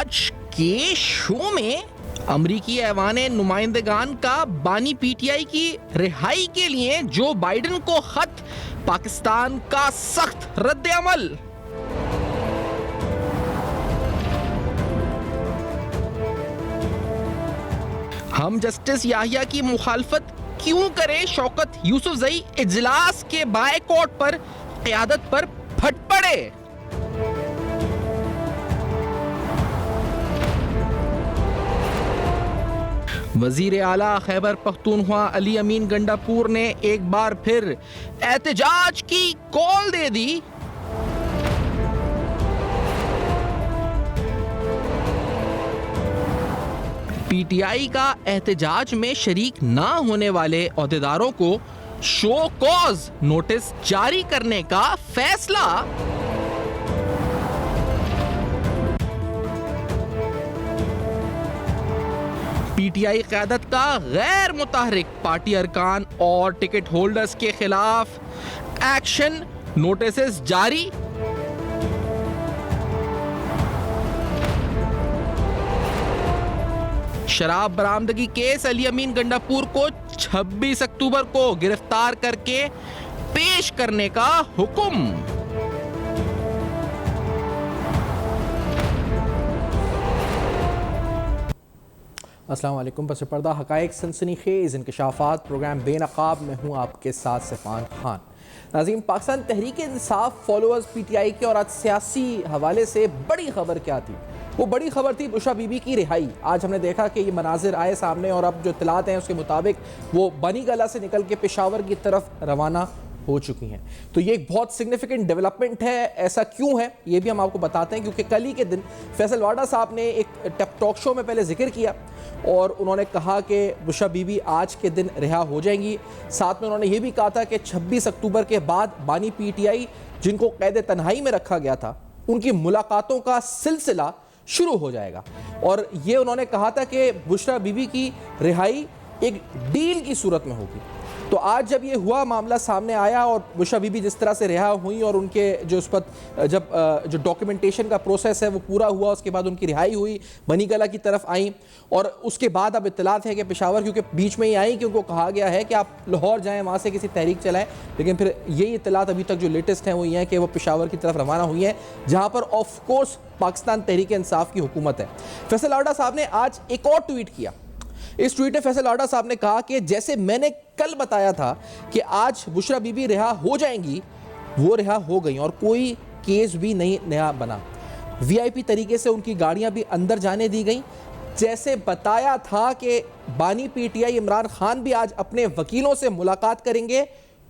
आज के शो में अमरीकी ऐवान नुमाइंदगान का बानी पीटीआई की रिहाई के लिए जो बाइडेन को खत, पाकिस्तान का सख्त रद्द अमल। हम जस्टिस याहिया की मुखालफत क्यों करें, शौकत यूसुफजई इजलास के बायकॉट पर क़यादत पर फट पड़े। वजीर आला खैबर पख्तूनख्वा अली अमीन गंडापुर ने एक बार फिर एहतजाज की कॉल दे दी। पीटीआई का एहतजाज में शरीक ना होने वाले ओहदेदारों को शो कॉज नोटिस जारी करने का फैसला। पीटीआई क़यादत का गैर मुतहरिक पार्टी अरकान और टिकट होल्डर्स के खिलाफ एक्शन नोटिस जारी। शराब बरामदगी केस अली अमीन गंडापुर को 26 अक्टूबर को गिरफ्तार करके पेश करने का हुक्म। अस्सलाम वालेकुम। पस पर्दा हक़ाइक़ सनसनीखेज़ इंकशाफ़ात प्रोग्राम बेनकाब में हूँ आपके साथ सिफ़ान खान। नाज़रीन, पाकिस्तान तहरीक इंसाफ फॉलोअर्स पीटीआई के और आज सियासी हवाले से बड़ी खबर क्या थी? वो बड़ी खबर थी बुशरा बीबी की रिहाई। आज हमने देखा कि ये मनाजिर आए सामने और अब जो इत्तलात हैं उसके मुताबिक वो बनी गला से निकल के पेशावर की तरफ रवाना हो चुकी हैं। तो ये एक बहुत सिग्निफिकेंट डेवलपमेंट है। ऐसा क्यों है ये भी हम आपको बताते हैं, क्योंकि कल ही के दिन फैसल वाडा साहब ने एक टॉक शो में पहले जिक्र किया और उन्होंने कहा कि बुशरा बीबी आज के दिन रिहा हो जाएंगी। साथ में उन्होंने ये भी कहा था कि 26 अक्टूबर के बाद बानी पीटीआई जिनको कैद तन्हाई में रखा गया था उनकी मुलाकातों का सिलसिला शुरू हो जाएगा। और ये उन्होंने कहा था कि बुशरा बीबी की रिहाई एक डील की सूरत में होगी। तो आज जब ये हुआ, मामला सामने आया और बुशरा बीबी जिस तरह से रिहा हुई और उनके जो उस पर जब जो डॉक्यूमेंटेशन का प्रोसेस है वो पूरा हुआ, उसके बाद उनकी रिहाई हुई, बनी गला की तरफ आई। और उसके बाद अब इत्तलात है कि पेशावर, क्योंकि बीच में ही आई कि उनको कहा गया है कि आप लाहौर जाएँ, वहाँ से किसी तहरीक चलाएँ, लेकिन फिर यही इत्तलात अभी तक जो लेटेस्ट हैं वो ये हैं कि वो पेशावर की तरफ रवाना हुई हैं, जहाँ पर ऑफ कोर्स पाकिस्तान तहरीक इंसाफ की हुकूमत है। फैसल वाडा साहब ने आज एक और ट्वीट किया। इस ट्वीट में फैसल वाडा साहब ने कहा कि जैसे मैंने कल बताया था कि आज बुशरा बीबी रिहा हो जाएंगी, वो रिहा हो गई और कोई केस भी नहीं नया बना। वीआईपी तरीके से उनकी गाड़ियां भी अंदर जाने दी गई। जैसे बताया था कि बानी पीटीआई इमरान खान भी आज अपने वकीलों से मुलाकात करेंगे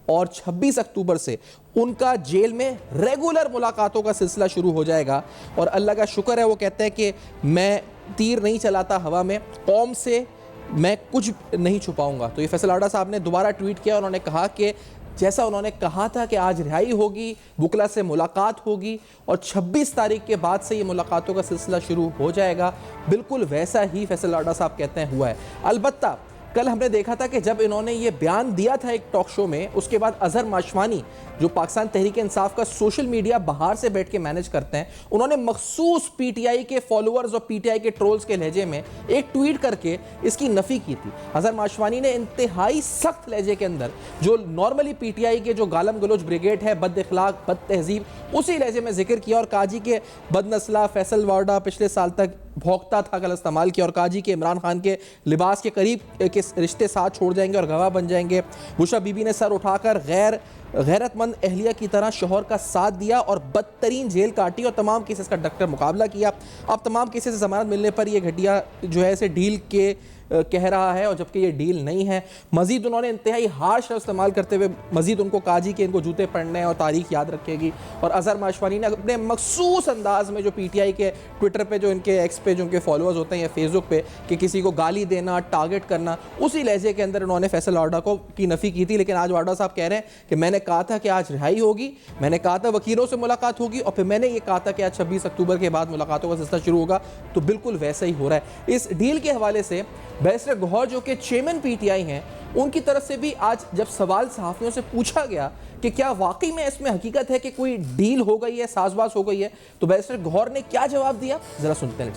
और 26 अक्टूबर से उनका जेल में रेगुलर मुलाकातों का सिलसिला शुरू हो जाएगा। और अल्लाह का शुक्र है, वो कहते हैं कि मैं तीर नहीं चलाता हवा में, कौम से मैं कुछ नहीं छुपाऊंगा। तो ये फैसल वाडा साहब ने दोबारा ट्वीट किया। उन्होंने कहा कि जैसा उन्होंने कहा था कि आज रिहाई होगी, वकला से मुलाकात होगी और 26 तारीख के बाद से ये मुलाकातों का सिलसिला शुरू हो जाएगा, बिल्कुल वैसा ही फैसल वाडा साहब कहते हैं हुआ है। अलबत्ता कल हमने देखा था कि जब इन्होंने ये बयान दिया था एक टॉक शो में, उसके बाद अजहर माशवानी जो पाकिस्तान तहरीक इंसाफ का सोशल मीडिया बाहर से बैठ के मैनेज करते हैं, उन्होंने मखसूस पीटीआई के फॉलोअर्स और पीटीआई के ट्रोल्स के लहजे में एक ट्वीट करके इसकी नफ़ी की थी। अजहर माशवानी ने इंतहाई सख्त लहजे के अंदर, जो नॉर्मली पीटीआई के जो गालम गलोच ब्रिगेड है, बद अखलाक, बद तहजीब, उसी लहजे में जिक्र किया और काजी के बदनस्ला फैसल वाडा पिछले साल तक भौंकता था, गलत इस्तेमाल किया और काजी के इमरान खान के लिबास के करीब के रिश्ते साथ छोड़ जाएंगे और गवाह बन जाएंगे। बुशरा बीबी ने सर उठाकर गैरतमंद अहलिया की तरह शोहर का साथ दिया और बदतरीन जेल काटी और तमाम केसेस का डॉक्टर मुकाबला किया। अब तमाम केसेस से जमानत मिलने पर यह घटिया जो है इसे डील के कह रहा है, और जबकि ये डील नहीं है। मजीद उन्होंने इंतहाई हार्श शब्द इस्तेमाल करते हुए मजीद उनको काजी के इनको जूते पड़ने और तारीख याद रखेगी। और अजहर माशवानी ने अपने मखसूस अंदाज में जो पीटीआई के ट्विटर पे, जो इनके एक्स पे, जो उनके फॉलोअर्स होते हैं या फेसबुक पे, कि किसी को गाली देना, टारगेट करना, उसी लहजे के अंदर उन्होंने फैसल वाडा को की नफ़ी की थी। लेकिन आज वाडा साहब कह रहे हैं कि मैंने कहा था कि आज रिहाई होगी, मैंने कहा था वकीलों से मुलाकात होगी और फिर मैंने ये कहा था कि आज 26 अक्टूबर के बाद मुलाकातों का सिलसिला शुरू होगा। तो बिल्कुल वैसा ही हो रहा है। इस डील के हवाले से बैरिस्टर गौहर जो कि चेयरमैन पीटीआई हैं, उनकी तरफ से भी आज जब सवाल सहाफ़ियों से पूछा गया कि क्या वाकई में इसमें हकीकत है कि कोई डील हो गई है, साजबाज हो गई है, तो बैरिस्टर गौहर ने क्या जवाब दिया, ज़रा सुनते हैं।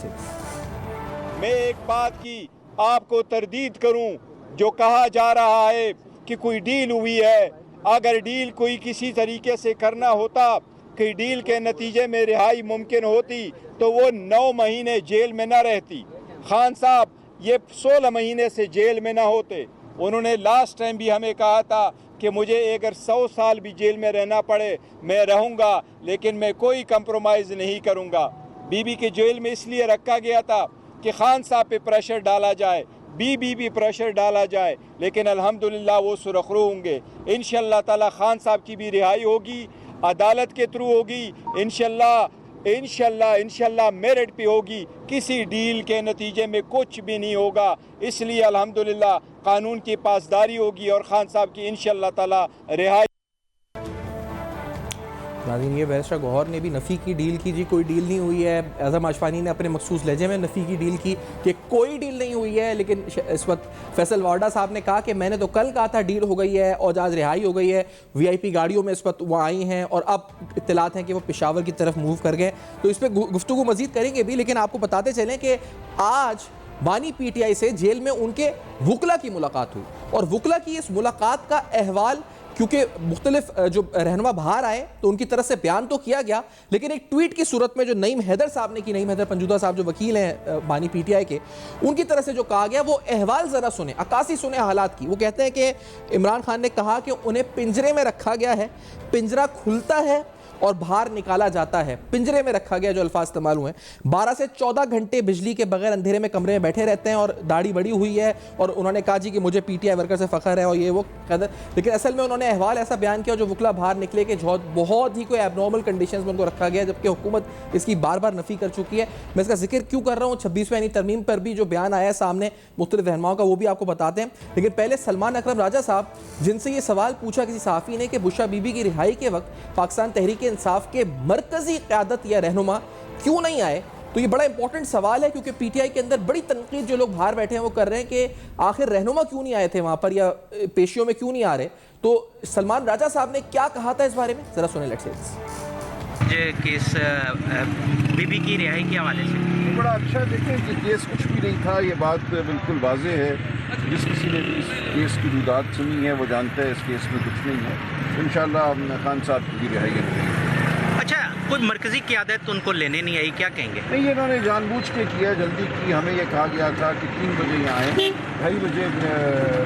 मैं एक बात की आपको तरदीद करूं, जो कहा जा रहा है कि कोई डील हुई है। अगर डील कोई किसी तरीके से करना होता कि डील के नतीजे में रिहाई मुमकिन होती तो वो 9 महीने जेल में न रहती। खान साहब ये 16 महीने से जेल में ना होते। उन्होंने लास्ट टाइम भी हमें कहा था कि मुझे अगर 100 साल भी जेल में रहना पड़े मैं रहूँगा, लेकिन मैं कोई कंप्रोमाइज़ नहीं करूँगा। बीबी के जेल में इसलिए रखा गया था कि खान साहब पे प्रेशर डाला जाए, बीबी भी प्रेशर डाला जाए, लेकिन अल्हम्दुलिल्लाह वो सुरखरू होंगे। इंशाअल्लाह ताला खान साहब की भी रिहाई होगी, अदालत के थ्रू होगी, इंशाअल्लाह मेरिट पे होगी। किसी डील के नतीजे में कुछ भी नहीं होगा। इसलिए अल्हम्दुलिल्लाह कानून की पासदारी होगी और खान साहब की इंशाअल्लाह ताला रिहाई। नाज़रीन, ये बैरिस्टर गौहर ने भी नफ़ी की डील की, जी कोई डील नहीं हुई है। आज़म आशफानी ने अपने मखसूस लहजे में नफ़ी की डील की कि कोई डील नहीं हुई है, लेकिन इस वक्त फैसल वार्डा साहब ने कहा कि मैंने तो कल कहा था डील हो गई है और आज रिहाई हो गई है। VIP गाड़ियों में इस वक्त वो आई हैं और अब इत्तलात हैं कि वो पेशावर की तरफ मूव कर गए। तो इस पर गुफ्तगू मज़ीद करेंगे भी, लेकिन आपको बताते चलें कि आज बानी PTI से जेल में उनके वुकला की मुलाकात हुई और वुकला की इस मुलाकात का अहवाल, क्योंकि मुख्तलिफ जो रहनुमा बाहर आए तो उनकी तरफ से बयान तो किया गया, लेकिन एक ट्वीट की सूरत में जो नईम हैदर साहब ने की, नईम हैदर पंजूदा साहब जो वकील हैं बानी PTI के, उनकी तरफ से जो कहा गया वो अहवाल ज़रा सुने, अक्कासी सुने हालात की। वो कहते हैं कि इमरान खान ने कहा कि उन्हें पिंजरे में रखा गया है, पिंजरा खुलता है और बाहर निकाला जाता है। पिंजरे में रखा गया जो अल्फाज इस्तेमाल हुए, 12 से 14 घंटे बिजली के बगैर अंधेरे में कमरे में बैठे रहते हैं और दाढ़ी बड़ी हुई है। और उन्होंने कहा जी कि मुझे PTI वर्कर से फ़ख्र है और ये वो कदर, लेकिन असल में उन्होंने अहवाल ऐसा बयान किया जो वुकला बाहर निकले कि बहुत ही कोई एबनॉर्मल कंडीशंस में उनको रखा गया, जबकि हुकूमत इसकी बार बार नफ़ी कर चुकी है। मैं इसका जिक्र क्यों कर रहा हूँ, 26वें यानी तरमीम पर भी जो बयान आया है सामने मुख्तलिफ रहनुमाओं का, वो भी आपको बताते हैं। लेकिन पहले सलमान अकरम राजा साहब, जिनसे ये सवाल पूछा किसी सहाफ़ी ने कि बुशरा बीबी की रिहाई के वक्त पाकिस्तान तहरीक इंसाफ के मरकजी क़यादत या रहनुमा क्यों नहीं आए, तो ये बड़ा इंपॉर्टेंट सवाल है, क्योंकि PTI के अंदर बड़ी तनकीद जो लोग बाहर बैठे हैं वो कर रहे हैं कि आखिर रहनुमा क्यों नहीं आए थे वहाँ पर, या पेशियों में क्यों नहीं आ रहे। तो सलमान राजा साहब ने क्या कहा था इस बारे में, ज़रा सुने। लेट्स से केस बीबी की रिहाई के हवाले से बड़ा अच्छा, देखें कि केस कुछ भी नहीं था, ये बात बिल्कुल वाज़ेह है। जिस किसी ने भी इस केस की रुदात सुनी है वो जानता है इस केस में कुछ नहीं है। इंशाअल्लाह खान साहब की रिहाई है। अच्छा, कोई मरकजी क़यादत उनको लेने नहीं आई, क्या कहेंगे? नहीं, इन्होंने जानबूझ के किया, जल्दी की। हमें ये कहा गया था कि 3 बजे यहाँ आए, 2:30 बजे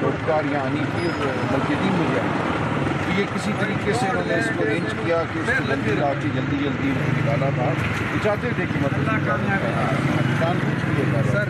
रोजगार यहाँ आनी थी, बल्कि 3 बजे आई। तो ये किसी तरीके से उन्होंने इसको अरेंज किया कि इसको जल्दी ला के जल्दी निकाला था। वो चाहते थे कि मतलब जानबूझ के सर।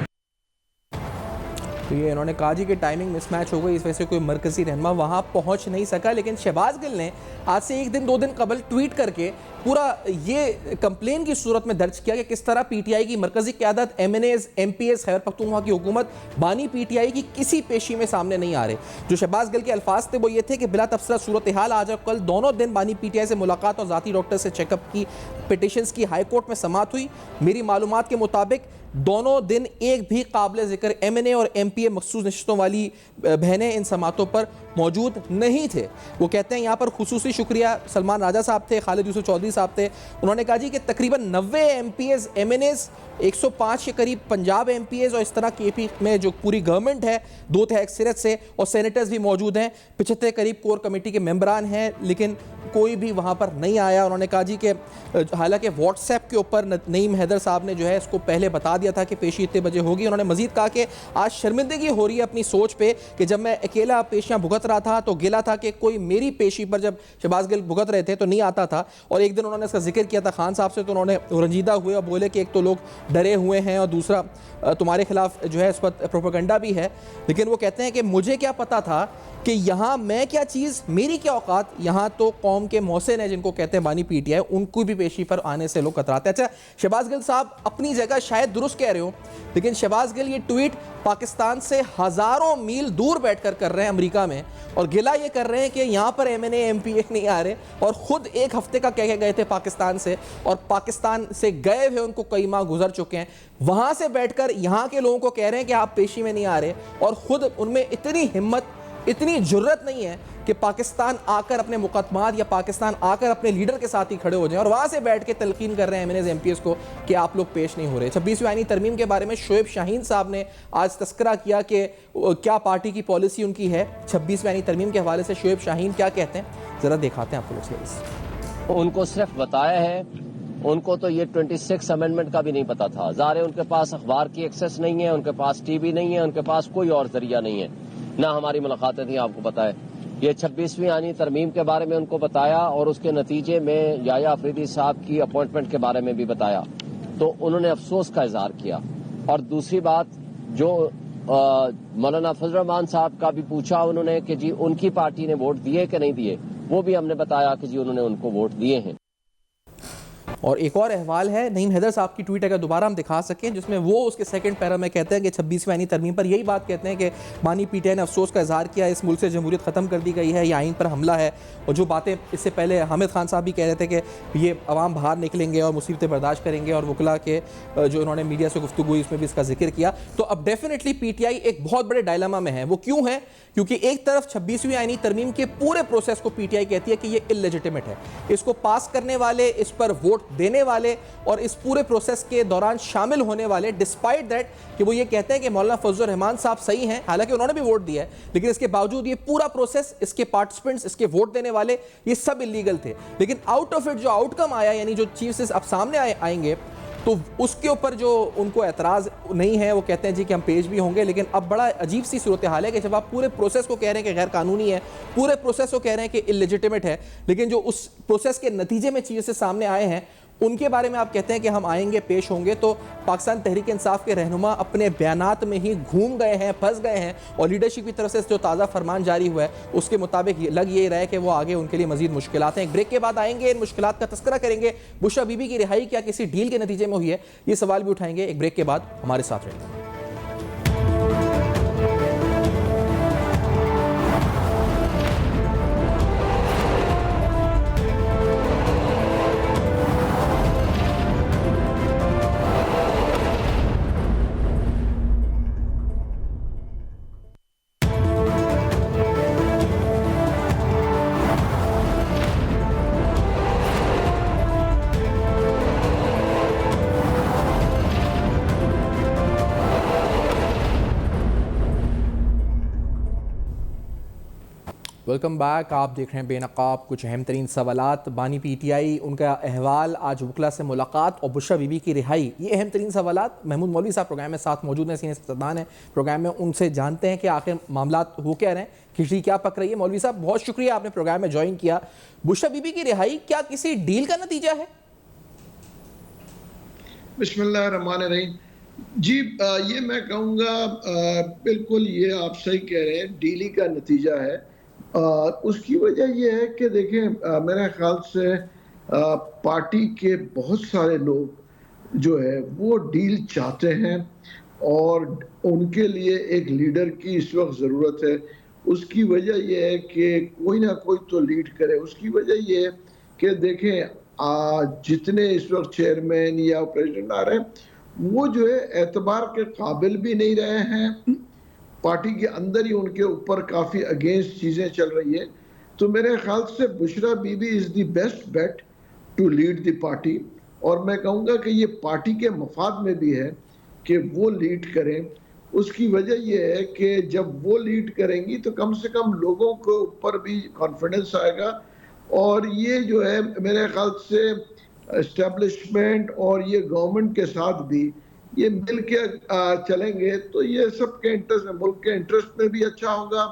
तो ये इन्होंने कहा जी कि टाइमिंग मिसमैच हो गई, इस वजह से कोई मरकजी रहनुमा वहाँ पहुँच नहीं सका। लेकिन शहबाज गिल ने आज से 1 दिन 2 दिन कबल ट्वीट करके पूरा ये कंप्लेन की सूरत में दर्ज किया कि किस तरह PTI की मरकजी क़यादत, MNAs, MPs, खैबर पख्तूनख्वा की हुकूमत बानी PTI की किसी पेशी में सामने नहीं आ रहे। जो शहबाज गिल के अल्फाज थे वो ये थे कि बिला तफसील सूरत हाल आज और कल दोनों दिन बानी PTI से मुलाकात और ज़ाती डॉक्टर से चेकअप की पिटिशंस की हाई कोर्ट में समाअत हुई। मेरी मालूमात के मुताबिक दोनों दिन एक भी काबिल ज़िक्र MNA और MPA मखसूस नशिस्तों वाली बहनें इन समातों पर मौजूद नहीं थे। वो कहते हैं यहाँ पर खुसूसी शुक्रिया सलमान राजा साहब थे, खालिद यूसुफ चौधरी साहब थे। उन्होंने कहा जी कि तकरीबन 90 MPs, MNAs, 105 के करीब पंजाब MPs और इस तरह KP में जो पूरी गवर्नमेंट है 2 तिहाई अक्सरियत से, और सेनेटर्स भी मौजूद हैं, 75 करीब कोर कमेटी के मेंबरान हैं, लेकिन कोई भी वहाँ पर नहीं आया। उन्होंने कहा जी कि हालांकि व्हाट्सएप के ऊपर नईम हैदर साहब ने जो है इसको पहले बता दिया था कि पेशी इतने बजे होगी। उन्होंने मजीद कहा कि आज शर्मिंदगी हो रही है अपनी सोच पे कि जब मैं अकेला पेशियाँ भुगत रहा था तो गिला था कि कोई मेरी पेशी पर जब शहबाज गिल भुगत रहे थे तो नहीं आता था। और एक दिन उन्होंने इसका जिक्र किया था खान साहब से, तो उन्होंने रंजीदा हुए और बोले कि एक तो लोग डरे हुए हैं और दूसरा तुम्हारे खिलाफ जो है इस पर प्रोपेगेंडा भी है। लेकिन वो कहते हैं कि मुझे क्या पता था कि यहाँ मैं क्या चीज़, मेरी क्या औकात, यहाँ तो कौम कौम के मोहसिन है जिनको कहते हैं बानी पीटीआई, उनको भी पेशी पर आने से लोग कतराते हैं। अच्छा, शहबाज गिल साहब अपनी जगह शायद दुरुस्त कह रहे हो, लेकिन शहबाज गिल ये ट्वीट पाकिस्तान से हज़ारों मील दूर बैठकर कर रहे हैं अमेरिका में, और गिला ये कर रहे हैं कि यहाँ पर MNA MPA नहीं आ रहे, और ख़ुद एक हफ्ते का कह के गए थे पाकिस्तान से, और पाकिस्तान से गए हुए उनको कई माह गुजर चुके हैं, वहाँ से बैठकर यहाँ के लोगों को कह रहे हैं कि आप पेशी में नहीं आ रहे, और ख़ुद उनमें इतनी हिम्मत, इतनी जुर्रत नहीं है कि पाकिस्तान आकर अपने मुकदमात या पाकिस्तान आकर अपने लीडर के साथ ही खड़े हो जाएं, और वहाँ से बैठ के तलकीन कर रहे हैं MNAs MPAs को कि आप लोग पेश नहीं हो रहे। 26वीं आईनी तरमीम के बारे में शोएब शाहीन साहब ने आज तस्करा किया कि क्या पार्टी की पॉलिसी उनकी है। 26वीं आईनी तरमीम के हवाले से शोएब शाहीन क्या कहते हैं, ज़रा दिखाते हैं आपको लोग। उनको सिर्फ बताया है, उनको तो ये 26 अमेंडमेंट का भी नहीं पता था। ज़ाहिर है उनके पास अखबार की एक्सेस नहीं है, उनके पास TV नहीं है, उनके पास कोई और जरिया नहीं है, ना हमारी मुलाकातें थी, आपको पता है। ये 26वीं आनी तरमीम के बारे में उनको बताया, और उसके नतीजे में याया अफरीदी साहब की अपॉइंटमेंट के बारे में भी बताया, तो उन्होंने अफसोस का इजहार किया। और दूसरी बात, जो मौलाना फजल रहमान साहब का भी पूछा उन्होंने कि जी उनकी पार्टी ने वोट दिए कि नहीं दिए, वो भी हमने बताया कि जी उन्होंने उनको वोट दिए हैं। और एक और अहवाल है नईम हैदर साहब की ट्वीट, अगर दोबारा हम दिखा सकें, जिसमें वो उसके सेकंड पैरा में कहते हैं कि 26वीं आईनी तरमीम पर यही बात कहते हैं कि बानी पीटीआई ने अफसोस का इजहार किया, इस मुल्क से जमहूरियत ख़त्म कर दी गई है, यह आइन पर हमला है। और जो बातें इससे पहले हामिद खान साहब भी कह रहे थे कि ये अवाम बाहर निकलेंगे और मुसीबतें बर्दाश्त करेंगे, और वकला के जो उन्होंने मीडिया से गुफ्तगू हुई उसमें भी इसका जिक्र किया। तो अब डेफिनेटली पीटीआई एक बहुत बड़े डायलेमा में है। वो क्यों है? क्योंकि एक तरफ 26वीं आईनी तरमीम के पूरे प्रोसेस को पीटीआई कहती है कि ये इलेजिटिमेट है, इसको पास करने वाले, इस पर वोट देने वाले और इस पूरे प्रोसेस के दौरान शामिल होने वाले, डिस्पाइट दैट कि वो ये कहते हैं कि मौलाना फजल रहमान साहब सही हैं, हालांकि उन्होंने भी वोट दिया है, लेकिन इसके बावजूद ये पूरा प्रोसेस, इसके पार्टिसिपेंट्स, इसके वोट देने वाले, ये सब इलीगल थे। लेकिन आउट ऑफ इट जो आउटकम आया, यानी जो चीज़ अब सामने आएंगे, तो उसके ऊपर जो उनको एतराज़ नहीं है, वो कहते हैं जी कि हम पेश भी होंगे। लेकिन अब बड़ा अजीब सी सूरत हाल है कि जब आप पूरे प्रोसेस को कह रहे हैं कि गैर कानूनी है, पूरे प्रोसेस को कह रहे हैं कि इलेजिटिमेट है, लेकिन जो उस प्रोसेस के नतीजे में चीज़ें सामने आए हैं उनके बारे में आप कहते हैं कि हम आएंगे, पेश होंगे। तो पाकिस्तान तहरीक इंसाफ के रहनुमा अपने बयानात में ही घूम गए हैं, फंस गए हैं, और लीडरशिप की तरफ से जो ताज़ा फरमान जारी हुआ है उसके मुताबिक लग ये रहा है कि वो आगे उनके लिए मजीद मुश्किलात हैं। एक ब्रेक के बाद आएंगे, इन मुश्किलात का तस्करा करेंगे। बुशरा बीबी की रिहाई क्या किसी डील के नतीजे में हुई है, ये सवाल भी उठाएंगे। एक ब्रेक के बाद हमारे साथ रहेंगे। Welcome back. आप देख रहे हैं बेनकाब। कुछ अहम तरीन सवालात, बानी पीटीआई, उनका अहवाल, आज वकला से मुलाकात और बुशरा बीबी की रिहाई, ये अहम तरीन सवालात। महमूद मौलवी साहब प्रोग्राम में साथ मौजूद हैं, सीनियर सदस्यदान हैं प्रोग्राम में, उनसे जानते हैं कि आखिर मामला हो क्या रहे हैं, खिचड़ी क्या पक रही है। मौलवी साहब बहुत शुक्रिया, आपने प्रोग्राम में ज्वाइन किया। बुशरा बीबी की रिहाई क्या किसी डील का नतीजा है? बिस्मिल्लाहिर्रहमानिर्रहीम। जी, ये मैं कहूँगा बिल्कुल ये आप सही कह रहे हैं, डीली का नतीजा है। उसकी वजह यह है कि देखें, मेरे ख्याल से पार्टी के बहुत सारे लोग जो है वो डील चाहते हैं, और उनके लिए एक लीडर की इस वक्त ज़रूरत है। उसकी वजह यह है कि कोई ना कोई तो लीड करे। उसकी वजह यह है कि देखें, जितने इस वक्त चेयरमैन या प्रेसिडेंट आ रहे हैं वो जो है एतबार के काबिल भी नहीं रहे हैं। पार्टी के अंदर ही उनके ऊपर काफ़ी अगेंस्ट चीज़ें चल रही है। तो मेरे ख्याल से Bushra Bibi is the best bet to lead the party, और मैं कहूँगा कि ये पार्टी के मफाद में भी है कि वो लीड करें। उसकी वजह यह है कि जब वो लीड करेंगी तो कम से कम लोगों के ऊपर भी कॉन्फिडेंस आएगा, और ये जो है मेरे ख्याल से एस्टेब्लिशमेंट और ये गवर्नमेंट के साथ भी ये मिल के चलेंगे तो ये सबके इंटरेस्ट में, मुल्क के इंटरेस्ट में भी अच्छा होगा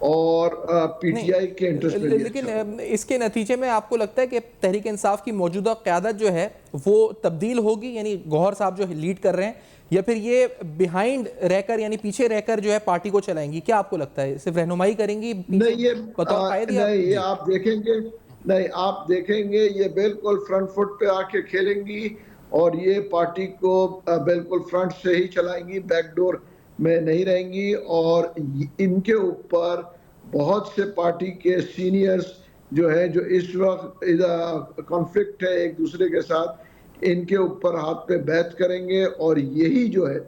और पीटीआई के इंटरेस्ट में भी। लेकिन अच्छा इसके नतीजे में आपको लगता है कि तहरीक इंसाफ की मौजूदा क़यादत जो है वो तब्दील होगी, यानी गौहर साहब जो लीड कर रहे हैं, या फिर ये बिहाइंड रहकर यानी पीछे रहकर जो है पार्टी को चलाएंगी? क्या आपको लगता है, सिर्फ रहनुमाई करेंगी? नहीं, ये नहीं, आप देखेंगे नहीं, आप देखेंगे ये बिल्कुल फ्रंट फुट पे आके खेलेंगी और ये पार्टी को बिल्कुल फ्रंट से ही चलाएंगी, बैकडोर में नहीं रहेंगी। और इनके ऊपर बहुत से पार्टी के सीनियर्स जो है, जो इस वक्त कॉन्फ्लिक्ट है एक दूसरे के साथ, इनके ऊपर हाथ पे बैत करेंगे और यही जो है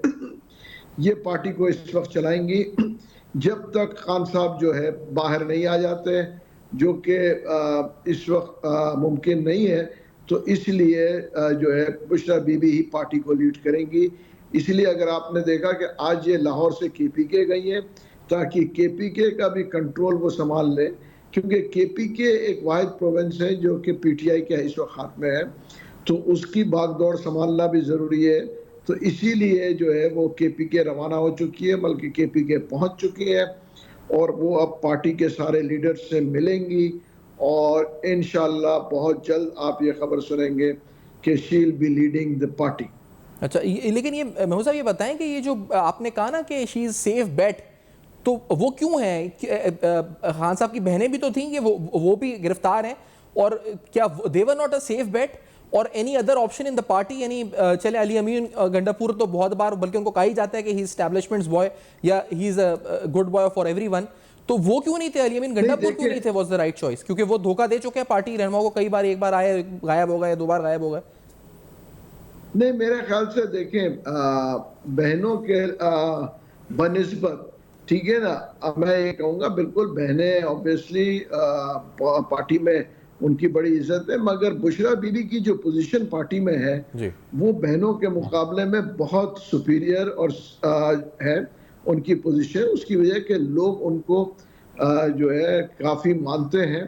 ये पार्टी को इस वक्त चलाएंगी जब तक खान साहब जो है बाहर नहीं आ जाते, जो कि इस वक्त मुमकिन नहीं है। तो इसलिए जो है बुशरा बीबी ही पार्टी को लीड करेंगी। इसलिए अगर आपने देखा कि आज ये लाहौर से केपीके गई है ताकि केपीके का भी कंट्रोल वो संभाल ले, क्योंकि केपीके एक वाहिद प्रोविंस है जो कि पीटीआई के इस वक्त हाथ में है, तो उसकी भागदौड़ संभालना भी ज़रूरी है। तो इसीलिए जो है वो केपीके रवाना हो चुकी है, बल्कि केपीके पहुंच चुकी है और वो अब पार्टी के सारे लीडर्स से मिलेंगी और इंशाल्लाह बहुत जल्द आप ये खबर सुनेंगे कि she will be leading the party. अच्छा, लेकिन ये महमूद साहब ये बताएं कि ये जो आपने कहा ना कि शी इज़ सेफ बेट, तो वो क्यों है? खान साहब की बहनें भी तो थीं कि वो भी गिरफ्तार हैं, और क्या दे were not a safe bet और any other option in the party? यानी चले अली अमीन गंडापुर तो बहुत बार बल्कि उनको कहा ही जाता है कि ही इज एस्टैब्लिशमेंट्स बॉय या he is a good boy for everyone, तो वो क्यों नहीं थे? अली अमीन गंडापुर क्यों नहीं थे? Was the right choice? क्योंकि वो धोखा दे चुके हैं पार्टी रहनुमाओं को, कई बार, एक बार आए गायब हो गए, 2 बार गायब हो गए। नहीं, मेरे ख्याल से देखें बहनों के बनिस्बत, ठीक है ना, अब मैं ये कहूँगा बिल्कुल बहनें ऑब्वियसली पार्टी में उनकी बड़ी इज्जत है, मगर बुशरा बीबी की जो पोजीशन पार्टी में है वो बहनों के मुकाबले में बहुत सुपीरियर और है उनकी पोजीशन। उसकी वजह के लोग उनको जो है काफ़ी मानते हैं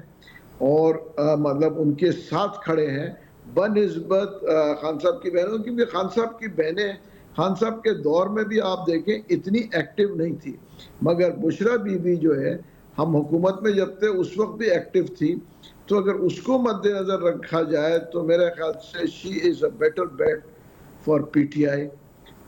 और मतलब उनके साथ खड़े हैं बनिस्बत खान साहब की बहनों, क्योंकि खान साहब की बहनें खान साहब के दौर में भी आप देखें इतनी एक्टिव नहीं थी, मगर बुशरा बीबी जो है हम हुकूमत में जब थे उस वक्त भी एक्टिव थी। तो अगर उसको मद्देनजर रखा जाए तो मेरे ख्याल से she is a better bet for PTI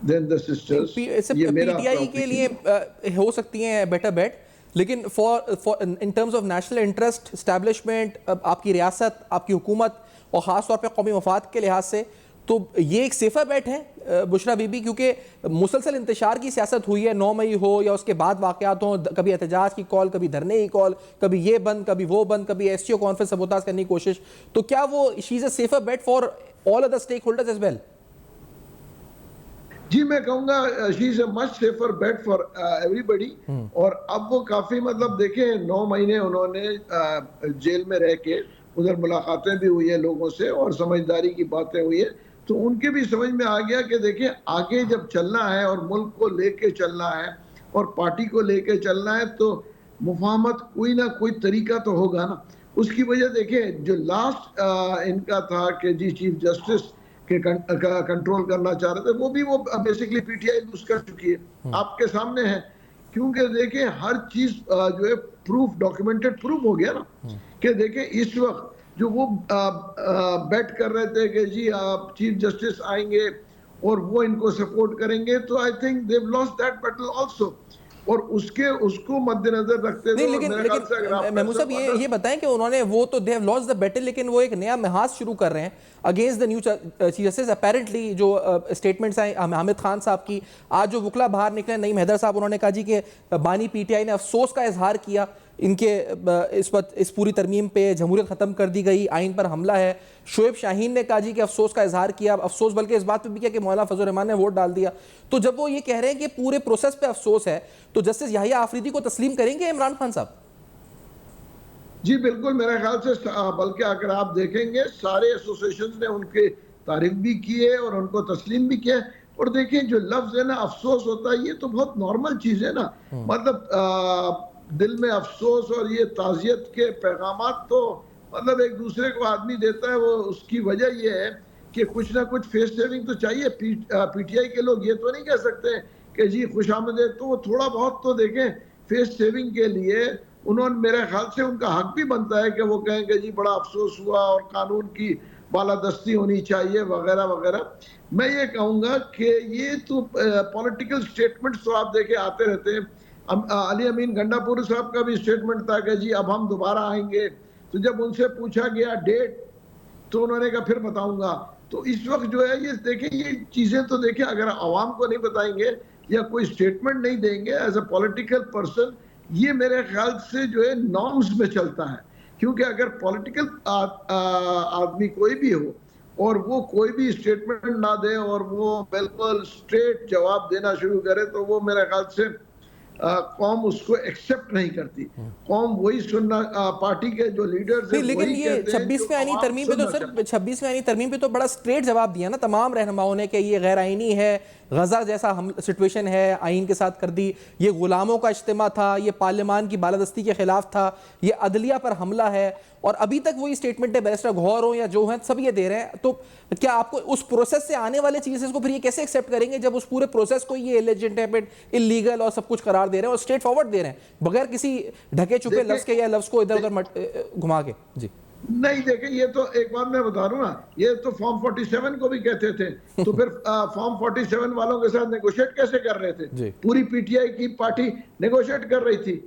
than the sisters. ये मेरा पीटीआई के लिए हो सकती हैं बेटर बेट, लेकिन for in terms of national interest, establishment, आपकी रियासत, आपकी हुकूमत और ख़ास तौर पे कौमी मफाद के लिहाज से, तो ये एक सेफर बेट है बुशरा बीबी, क्योंकि मुसलसल इंतशार की सियासत हुई है, 9 मई हो या उसके बाद वाक़यात हों, कभी एहतजाज की कॉल, कभी धरने की कॉल, कभी ये बंद, कभी वो बंद, कभी एसटीओ कॉन्फ्रेंस सबोताज करने की कोशिश, तो क्या वो she is a safer bet for all other stake holders as well? जी, मैं कहूँगा she is a much safer bet for everybody. और अब वो काफ़ी मतलब देखें 9 महीने उन्होंने जेल में रह के उधर मुलाकातें भी हुई है लोगों से और समझदारी की बातें हुई है, तो उनके भी समझ में आ गया कि देखिए आगे जब चलना है और मुल्क को लेके चलना है और पार्टी को लेके चलना है तो मुफाहमत कोई ना कोई तरीका तो होगा ना। उसकी वजह देखें जो लास्ट इनका था कि जी चीफ जस्टिस के कंट्रोल करना चाह रहे थे, वो भी वो बेसिकली पीटीआई लूज कर चुकी है, आपके सामने है। क्योंकि देखिए हर चीज जो है प्रूफ, डॉक्यूमेंटेड प्रूफ हो गया ना कि देखिए इस वक्त जो वो बेट कर रहे थे कि जी आप चीफ जस्टिस आएंगे और वो इनको सपोर्ट करेंगे, तो I think they have lost that battle also. और उसको मद्देनजर रखते हुए लेकिन महमूद साहब ये बताएं कि उन्होंने वो तो they have lost the battle, लेकिन वो एक नया महाज शुरू कर रहे हैं against the new chief justice. Apparently जो स्टेटमेंट्स आए हामिद खान साहब की, आज जो वकला बाहर निकले, नईम हैदर साहब, उन्होंने कहा जी कि बानी पीटीआई ने अफसोस का इजहार किया इनके इस पूरी तरमीम पे, जमहूरियत ख़त्म कर दी गई, आइन पर हमला है। शोएब शाहीन ने कहा जी कि अफसोस का इजहार किया, अफसोस बल्कि इस बात पे भी किया कि मौलाना फजल रहमान ने वोट डाल दिया। तो जब वो ये कह रहे हैं कि पूरे प्रोसेस पे अफसोस है, तो जस्टिस याहिया आफरीदी को तस्लीम करेंगे इमरान खान साहब? जी बिल्कुल, मेरे ख्याल से बल्कि अगर आप देखेंगे सारे एसोसिएशन ने उनके तारीफ भी की है और उनको तस्लीम भी किया है। और देखिए जो लफ्ज है ना अफसोस होता है, ये तो बहुत नॉर्मल चीज है ना, मतलब दिल में अफसोस और ये ताज़ियत के पैगामात तो मतलब एक दूसरे को आदमी देता है। वो उसकी वजह ये है कि कुछ ना कुछ फेस सेविंग तो चाहिए। पीटीआई के लोग ये तो नहीं कह सकते कि जी खुशामदीद, तो वो थोड़ा बहुत तो देखें फेस सेविंग के लिए उन्होंने, मेरे ख्याल से उनका हक भी बनता है कि वो कहें कि जी बड़ा अफसोस हुआ और कानून की बालादस्ती होनी चाहिए वगैरह वगैरह। मैं ये कहूँगा कि ये तो पॉलिटिकल स्टेटमेंट्स तो आप देखे आते रहते हैं। अली अमीन गंडापुर साहब का भी स्टेटमेंट था कि जी अब हम दोबारा आएंगे, तो जब उनसे पूछा गया डेट तो उन्होंने कहा फिर बताऊंगा। तो इस वक्त जो है ये देखिए, ये चीजें तो देखिए अगर आवाम को नहीं बताएंगे या कोई स्टेटमेंट नहीं देंगे एज अ पॉलिटिकल पर्सन, ये मेरे ख्याल से जो है नॉर्म्स में चलता है। क्योंकि अगर पॉलिटिकल आदमी कोई भी हो और वो कोई भी स्टेटमेंट ना दे और वो बिल्कुल स्ट्रेट जवाब देना शुरू करे, तो वो मेरे ख्याल से कौम उसको एक्सेप्ट नहीं करती। कौम वही सुनना, पार्टी के जो लीडर्स हैं लेकिन वही ये कहते हैं 26वीं आईनी जो तरमीम पे तो आवाम सर सुनना 26वीं आईनी तरमीम पे तो बड़ा स्ट्रेट जवाब दिया ना तमाम रहनुमाओं ने कि ये गैर आईनी है, गजा जैसा हम सिचुएशन है आइन के साथ कर दी, ये गुलामों का इज्तिमा था, ये पार्लियामान की बालादस्ती के खिलाफ था, ये अदलिया पर हमला है, और अभी तक वही स्टेटमेंट है बैरिस्टर गौहर हो या जो है सब ये दे रहे हैं। तो क्या आपको उस प्रोसेस से आने वाले चीजें को फिर ये कैसे एक्सेप्ट करेंगे जब उस पूरे प्रोसेस को ये इलेजिटिमेट, इलीगल और सब कुछ करार दे रहे हैं और स्ट्रेट फॉरवर्ड दे रहे हैं बगैर किसी ढके छुपे लफ्ज के या लफ्ज को इधर उधर घुमा के? जी नहीं, देखिए ये तो एक बात मैं बता रहा हूँ ना, ये तो फॉर्म 47 को भी कहते थे, तो फिर फॉर्म 47 वालों के साथ नेगोशिएट कैसे कर रहे थे? पूरी पीटीआई की पार्टी नेगोशिएट कर रही थी।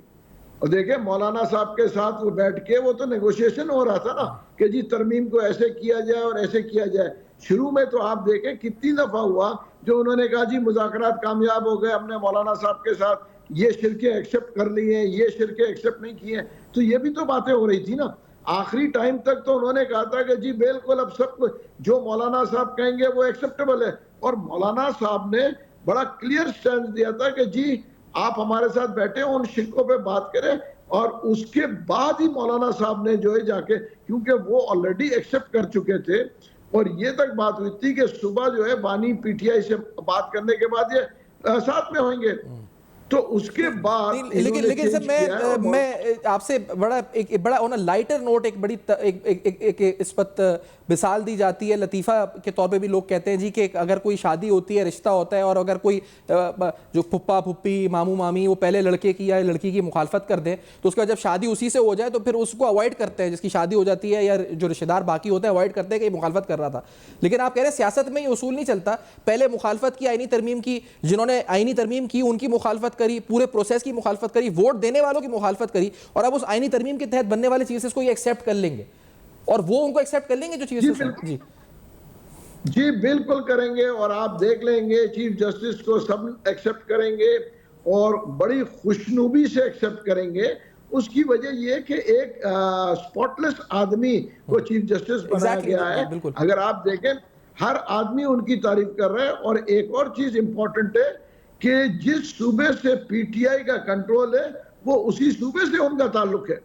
और देखिए मौलाना साहब के साथ वो बैठ के वो तो नेगोशिएशन हो रहा था ना कि जी तरमीम को ऐसे किया जाए और ऐसे किया जाए। शुरू में तो आप देखें कितनी दफा हुआ जो उन्होंने कहा जी मुज़ाकरात कामयाब हो गए, हमने मौलाना साहब के साथ ये शिरके एक्सेप्ट कर ली हैं, ये शिरके एक्सेप्ट नहीं किए, तो ये भी तो बातें हो रही थी ना। आखिरी टाइम तक तो उन्होंने कहा था कि जी बिल्कुल अब सब कुछ जो मौलाना साहब कहेंगे वो एक्सेप्टेबल है, और मौलाना साहब ने बड़ा क्लियर स्टैंड दिया था कि जी आप हमारे साथ बैठे उन शिरकों पे बात करें। और उसके बाद ही मौलाना साहब ने जो है जाके, क्योंकि वो ऑलरेडी एक्सेप्ट कर चुके थे, और ये तक बात हुई थी कि सुबह जो है बानी पीटीआई से बात करने के बाद ये साथ में होंगे, तो उसके बाद लेकिन सर मैं आपसे एक बड़ा ऑन अ लाइटर नोट एक बड़ी एक इस पर मिसाल दी जाती है, लतीफ़ा के तौर पे भी लोग कहते हैं जी कि अगर कोई शादी होती है, रिश्ता होता है, और अगर कोई जो फुप्पा फुप्पी मामू मामी वो पहले लड़के की या लड़की की मुखालफत कर दें, तो उसके बाद जब शादी उसी से हो जाए तो फिर उसको अवॉइड करते हैं, जिसकी शादी हो जाती है या जो रिश्तेदार बाकी होते हैं अवॉइड करते हैं कि मुखालफत कर रहा था। लेकिन आप कह रहे हैं सियासत में ये उसूल नहीं चलता, पहले मुखालफत की आईनी तरमीम की, जिन्होंने आईनी तरमीम की उनकी मुखालफत करी, पूरे प्रोसेस की मुखालफत करी, वोट देने वालों की मुखालफत करी, और अब उस आईनी तरमीम के तहत बनने वाले चीजें को ये एक्सेप्ट कर लेंगे, और वो उनको एक्सेप्ट कर लेंगे जो चीजें। जी बिल्कुल करेंगे, और आप देख लेंगे चीफ जस्टिस को सब एक्सेप्ट करेंगे और बड़ी खुशनुबी से एक्सेप्ट करेंगे। उसकी वजह यह कि एक स्पॉटलेस आदमी को चीफ जस्टिस बनाया गया है। अगर आप देखें हर आदमी उनकी तारीफ कर रहा है। और एक और चीज इंपॉर्टेंट है कि जिस सूबे से पीटीआई का कंट्रोल है वो उसी सूबे से उनका ताल्लुक है।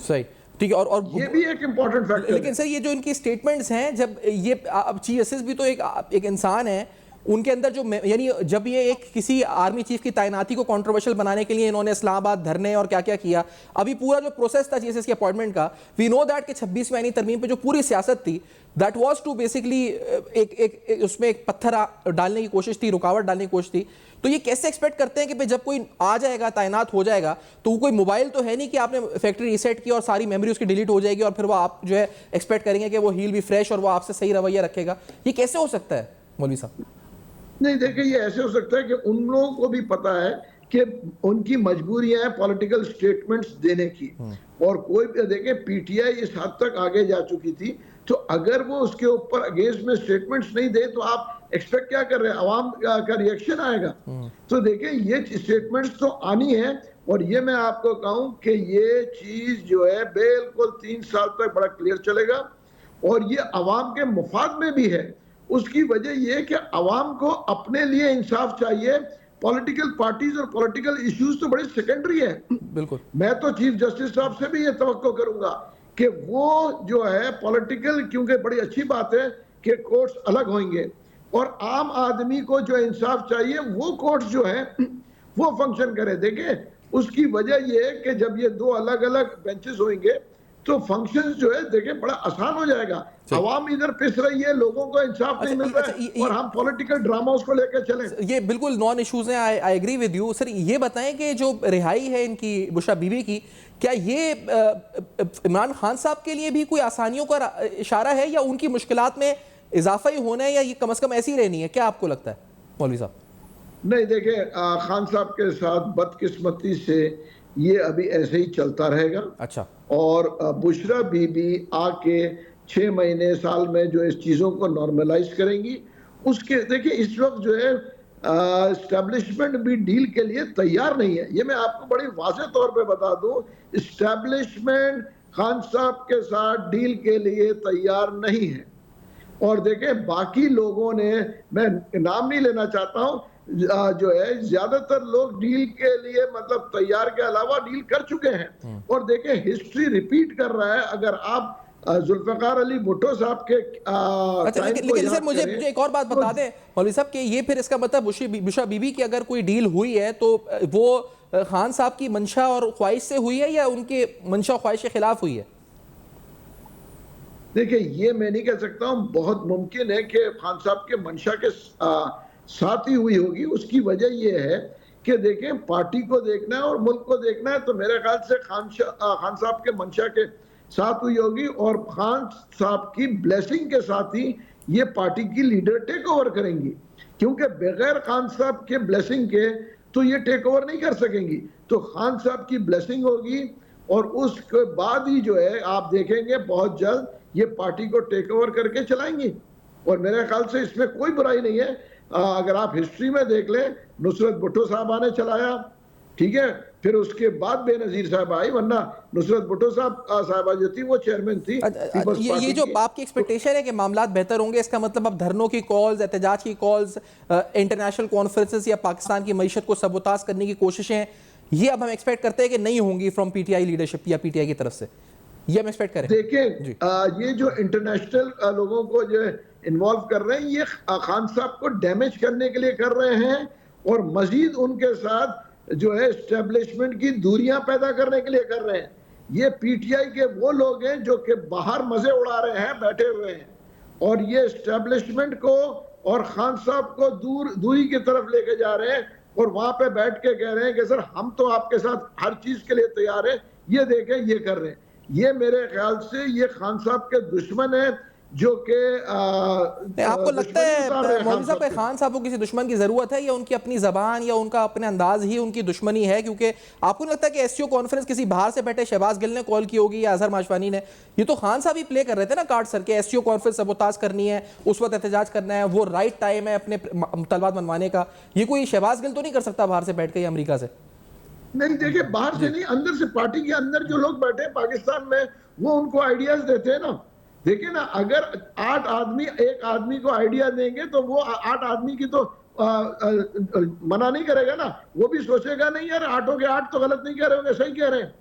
सही, ठीक है। और ये भी एक इंपॉर्टेंट फैक्टर। लेकिन सर ये जो इनकी स्टेटमेंट्स हैं, जब ये चीफ जस्टिस भी तो एक इंसान है, उनके अंदर जो यानी जब ये एक किसी आर्मी चीफ की तैनाती को कंट्रोवर्शियल बनाने के लिए इन्होंने इस्लामाबाद धरने और क्या क्या किया, अभी पूरा जो प्रोसेस था चीफ की अपॉइंटमेंट का, वी नो दैट कि 26वीं आईनी तरमीम पे जो पूरी सियासत थी दैट वाज टू बेसिकली एक उसमें एक पत्थर डालने की कोशिश थी, रुकावट डालने की कोशिश थी। तो ये कैसे एक्सपेक्ट करते हैं कि भाई जब कोई आ जाएगा, तैनात हो जाएगा, तो कोई मोबाइल तो है नहीं कि आपने फैक्ट्री रीसेट की और सारी मेमोरी उसकी डिलीट हो जाएगी और फिर वो आप जो है एक्सपेक्ट करेंगे कि वो हील भी फ्रेश और वो आपसे सही रवैया रखेगा। ये कैसे हो सकता है मौलवी साहब? नहीं देखिए, ये ऐसे हो सकता है कि उन लोगों को भी पता है कि उनकी मजबूरियां हैं पॉलिटिकल स्टेटमेंट्स देने की, और कोई भी देखे पीटीआई इस हद तक आगे जा चुकी थी, तो अगर वो उसके ऊपर अगेंस्ट में स्टेटमेंट्स नहीं दे तो आप एक्सपेक्ट क्या कर रहे हैं, आवाम का रिएक्शन आएगा। तो देखिए ये स्टेटमेंट्स तो आनी है, और ये मैं आपको कहूं कि ये चीज जो है बिल्कुल 3 साल तक बड़ा क्लियर चलेगा, और ये आवाम के मुफाद में भी है। उसकी वजह यह कि आवाम को अपने लिए इंसाफ चाहिए। पॉलिटिकल पार्टीज और पॉलिटिकल इश्यूज तो बड़े सेकेंडरी है। बिल्कुल, मैं तो चीफ जस्टिस साहब से भी ये तवक्को करूंगा कि वो जो है पॉलिटिकल, क्योंकि बड़ी अच्छी बात है कि कोर्ट्स अलग होंगे, और आम आदमी को जो इंसाफ चाहिए वो कोर्ट्स जो है वो फंक्शन करे। देखिए उसकी वजह यह है कि जब ये 2 अलग अलग बेंचेस होंगे तो फंक्शन जो है देखिए बड़ा आसान हो जाएगा। आवाम इधर पिस रही है, लोगों को इंसाफ नहीं मिल रहा है, और हम पॉलिटिकल ड्रामा उसको लेकर चलें। ये बिल्कुल नॉन इश्यूज हैं, I agree with you. Sir ये बताएं कि जो रिहाई है इनकी बुशरा बीबी की, क्या ये इमरान खान साहब के लिए भी कोई आसानियों का इशारा है, या उनकी मुश्किलात में इजाफा ही होना है, या ये कम से कम ऐसी रहनी है? क्या आपको लगता है मौलवी साहब? नहीं देखिए, खान साहब के साथ बदकिस्मती से ये अभी ऐसे ही चलता रहेगा। अच्छा, और बुशरा बीबी आके 6 महीने साल में जो इस चीज़ों को नॉर्मलाइज करेंगी। उसके देखिए इस वक्त जो है इस्टेब्लिशमेंट भी डील के लिए तैयार नहीं है। ये मैं आपको बड़ी वाज़ेह तौर पे बता दूं, इस्टेब्लिशमेंट खान साहब के साथ डील के लिए तैयार नहीं है। और देखें बाकी लोगों ने, मैं नाम नहीं लेना चाहता हूं, जो है ज्यादातर लोग डील के लिए मतलब तैयार के अलावा डील कर चुके हैं। और देखें हिस्ट्री रिपीट कर रहा है। अगर आप जुल्फिकार अली भुट्टो साहब के अच्छा, लेकिन सर मुझे एक और बात बता दें मौलवी साहब कि ये फिर इसका मतलब बुशरा बीबी की अगर कोई डील हुई है तो वो खान साहब की मंशा और ख्वाहिश से हुई है या उनके मंशा और ख्वाहिश के खिलाफ हुई है? देखिए ये मैं नहीं कह सकता हूँ, बहुत मुमकिन है कि खान साहब के मंशा के साथ ही हुई होगी। उसकी वजह ये है कि देखें पार्टी को देखना है और मुल्क को देखना है, तो मेरे ख्याल से खान साहब के मंशा के साथ हुई होगी और खान साहब की ब्लेसिंग के साथ ही ये पार्टी की लीडर टेक ओवर करेंगी, क्योंकि बगैर खान साहब के ब्लेसिंग के तो ये टेक ओवर नहीं कर सकेंगी। तो खान साहब की ब्लेसिंग होगी और उसके बाद ही जो है आप देखेंगे बहुत जल्द ये पार्टी को टेक ओवर करके चलाएंगी। और मेरे ख्याल से इसमें कोई बुराई नहीं है। अगर आप हिस्ट्री में देख लें, नुसरत भुट्टो साहबा ने चलाया, ठीक है, फिर उसके बाद बेनजीर साहब आई, वरना नुसरत भुट्टो साहबा जो थी वो चेयरमैन थी। ये जो आपकी एक्सपेक्टेशन है कि मामलात बेहतर होंगे, इसका मतलब अब धरनों की कॉल्स, एहतजाज की कॉल्स, इंटरनेशनल कॉन्फ्रेंसेस या पाकिस्तान की मईशत को सबोताज करने की कोशिशें, ये अब हम एक्सपेक्ट करते हैं कि नहीं होंगी फ्रॉम पीटीआई लीडरशिप या पीटीआई की तरफ से, ये हम एक्सपेक्ट करें? देखिए ये जो इंटरनेशनल लोगों को जो इन्वॉल्व कर रहे हैं, ये खान साहब को डैमेज करने के लिए कर रहे हैं और मजीद उनके साथ जो है एस्टेब्लिशमेंट की दूरियां पैदा करने के लिए कर रहे हैं। ये पीटीआई के वो लोग हैं जो कि बाहर मजे उड़ा रहे हैं, बैठे हुए हैं, और ये एस्टेब्लिशमेंट को और खान साहब को दूरी की तरफ लेके जा रहे हैं और वहां पे बैठ के कह रहे हैं कि सर हम तो आपके साथ हर चीज के लिए तैयार है, ये देखें ये कर रहे हैं। ये मेरे ख्याल से ये खान साहब के दुश्मन है, जो कि आपको लगता है मौलवी साहब खान साहब को किसी दुश्मन की जरूरत है या उनकी अपनी जबान या उनका अपने अंदाज ही उनकी दुश्मनी है? क्योंकि आपको नहीं लगता कि एससीओ कॉन्फ्रेंस किसी बाहर से बैठे शहबाज गिल ने कॉल की होगी या अजहर माशवानी ने? ये तो खान साहब ही प्ले कर रहे थे ना कार्ड सर के, एससीओ कॉन्फ्रेंस सबोताज करनी है, उस वक्त एहतजाज करना है, वो राइट टाइम है अपने मुतालबात मनवाने का। ये कोई शहबाज गिल तो नहीं कर सकता बाहर से बैठ के अमेरिका से? नहीं, देखिए बाहर से नहीं, अंदर से, पार्टी के अंदर जो लोग बैठे हैं पाकिस्तान में वो उनको आइडियाज देते हैं ना। देखिए ना, अगर 8 आदमी एक आदमी को आइडिया देंगे तो वो 8 आदमी की तो मना नहीं करेगा ना, वो भी सोचेगा नहीं यार 8 के 8 तो गलत नहीं कह रहे होंगे, सही कह रहे हैं।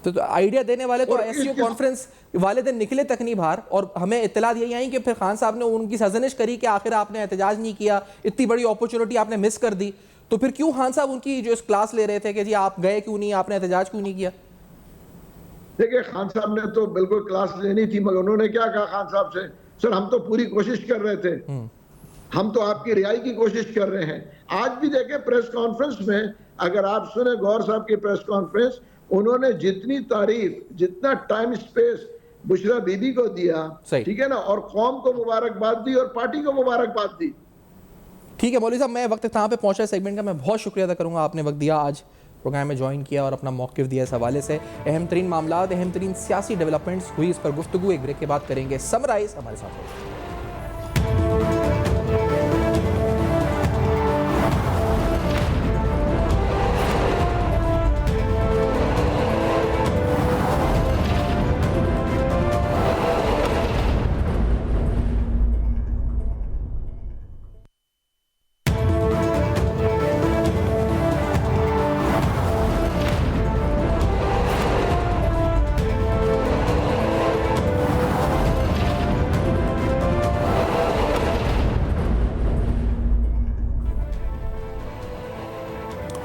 तो आइडिया देने वाले तो एससीओ कॉन्फ्रेंस वाले दिन निकले तक नहीं बाहर, और हमें इत्तला यही आई कि फिर खान साहब ने उनकी सजनिश करी कि आखिर आपने एहतजाज नहीं किया, इतनी बड़ी अपॉर्चुनिटी आपने मिस कर दी। तो फिर क्यों खान साहब उनकी जो क्लास ले रहे थे कि जी आप गए क्यों नहीं, आपने एहतजाज क्यों नहीं किया? देखिए खान साहब ने तो बिल्कुल क्लास लेनी थी, मगर उन्होंने क्या कहा खान साहब से, सर हम तो पूरी कोशिश कर रहे थे, हम तो आपकी रिहाई की कोशिश कर रहे हैं। आज भी देखें प्रेस कॉन्फ्रेंस में, अगर आप सुने गौर साहब की प्रेस कॉन्फ्रेंस, उन्होंने जितनी तारीफ, जितना टाइम स्पेस बुशरा बीबी को दिया, ठीक है ना, और कौम को मुबारकबाद दी और पार्टी को मुबारकबाद दी। ठीक है मौलवी साहब, मैं वक्त कहाँ पे पहुंचा सेगमेंट का, मैं बहुत शुक्रिया अदा करूंगा, आपने वक्त दिया, आज प्रोग्राम में ज्वाइन किया और अपना मौक़िफ़ दिया इस हवाले से। अहम तरीन मामला, अहम तरीन सियासी डेवलपमेंट्स हुई, इस पर गुफ्तगू एक ब्रेक के बाद करेंगे। समराइज हमारे साथ होगा।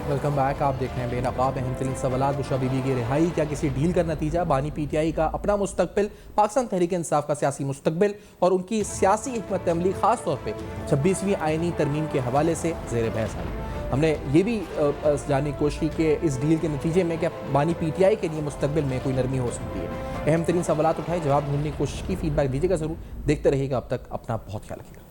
Welcome back. आप देख रहे हैं बेनकाब अहम तरीन सवालात। बुशरा बीबी की रिहाई क्या किसी डील का नतीजा? बानी पीटीआई का अपना मुस्तकबिल, पाकिस्तान तहरीक इंसाफ का सियासी मुस्तकबिल और उनकी सियासी हिकमत अमली खास तौर पर 26वीं आइनी तरमीम के हवाले से ज़ेर बहस आई। हमने ये भी जानने की कोशिश की कि इस डील के नतीजे में क्या बानी पीटीआई के लिए मुस्तकबिल में कोई नरमी हो सकती है। अहम तरीन सवालात उठाए, जवाब ढूंढने की कोशिश की, फीडबैक दीजिएगा ज़रूर, देखते रहिएगा। अब तक अपना बहुत ख्याल रखिएगा।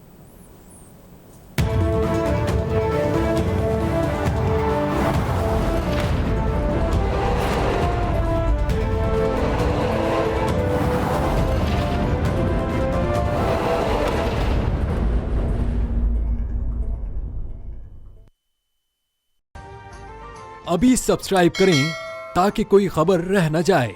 अभी सब्सक्राइब करें ताकि कोई खबर रह न जाए।